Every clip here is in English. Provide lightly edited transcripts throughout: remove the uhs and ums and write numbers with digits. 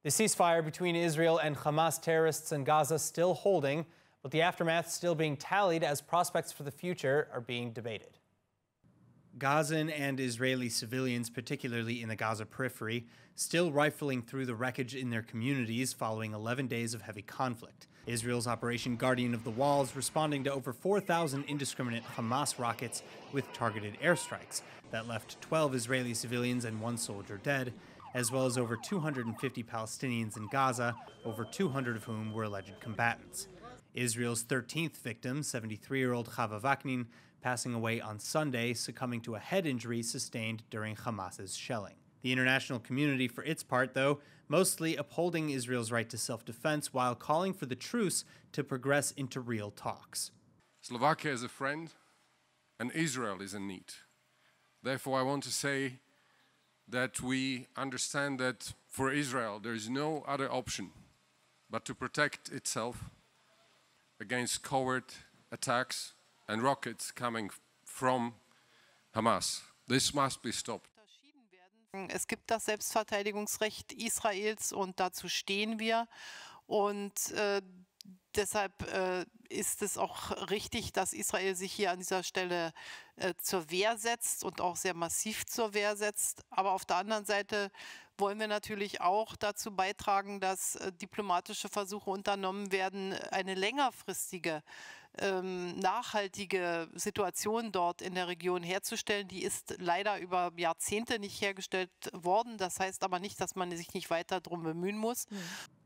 The ceasefire between Israel and Hamas terrorists in Gaza still holding, but the aftermath still being tallied as prospects for the future are being debated. Gazan and Israeli civilians, particularly in the Gaza periphery, still rifling through the wreckage in their communities following 11 days of heavy conflict. Israel's Operation Guardian of the Walls responding to over 4,000 indiscriminate Hamas rockets with targeted airstrikes that left 12 Israeli civilians and 1 soldier dead, as well as over 250 Palestinians in Gaza, over 200 of whom were alleged combatants. Israel's 13th victim, 73-year-old Chava Vaknin, passing away on Sunday, succumbing to a head injury sustained during Hamas's shelling. The international community, for its part, though, mostly upholding Israel's right to self-defense while calling for the truce to progress into real talks. Slovakia is a friend, and Israel is in need. Therefore, I want to say that we understand that for Israel there is no other option but to protect itself against covert attacks and rockets coming from Hamas. This must be stopped. Es gibt das Selbstverteidigungsrecht Israels und dazu stehen wir. Und deshalb ist es auch richtig, dass Israel sich hier an dieser Stelle zur Wehr setzt und auch sehr massiv zur Wehr setzt. Aber auf der anderen Seite wollen wir natürlich auch dazu beitragen, dass diplomatische Versuche unternommen werden, eine längerfristige, nachhaltige Situation dort in der Region herzustellen. Die ist leider über Jahrzehnte nicht hergestellt worden. Das heißt aber nicht, dass man sich nicht weiter darum bemühen muss.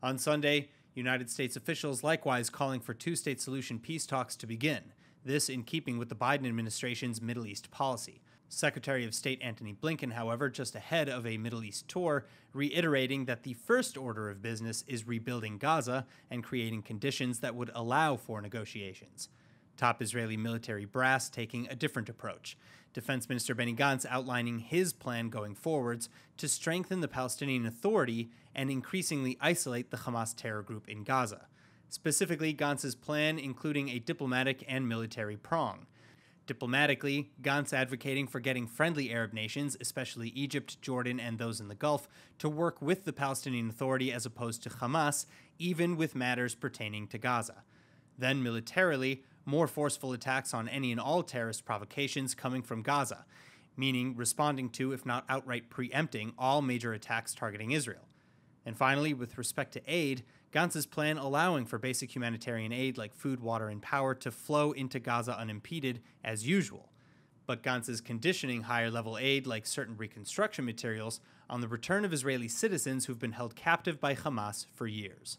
On Sunday, United States officials likewise calling for two-state solution peace talks to begin, this in keeping with the Biden administration's Middle East policy. Secretary of State Antony Blinken, however, just ahead of a Middle East tour, reiterating that the first order of business is rebuilding Gaza and creating conditions that would allow for negotiations. Top Israeli military brass taking a different approach. Defense Minister Benny Gantz outlining his plan going forwards to strengthen the Palestinian Authority and increasingly isolate the Hamas terror group in Gaza. Specifically, Gantz's plan including a diplomatic and military prong. Diplomatically, Gantz advocating for getting friendly Arab nations, especially Egypt, Jordan, and those in the Gulf, to work with the Palestinian Authority as opposed to Hamas, even with matters pertaining to Gaza. Then militarily, more forceful attacks on any and all terrorist provocations coming from Gaza, meaning responding to, if not outright preempting, all major attacks targeting Israel. And finally, with respect to aid, Gantz's plan allowing for basic humanitarian aid like food, water, and power to flow into Gaza unimpeded as usual. But Gantz is conditioning higher-level aid like certain reconstruction materials on the return of Israeli citizens who've been held captive by Hamas for years.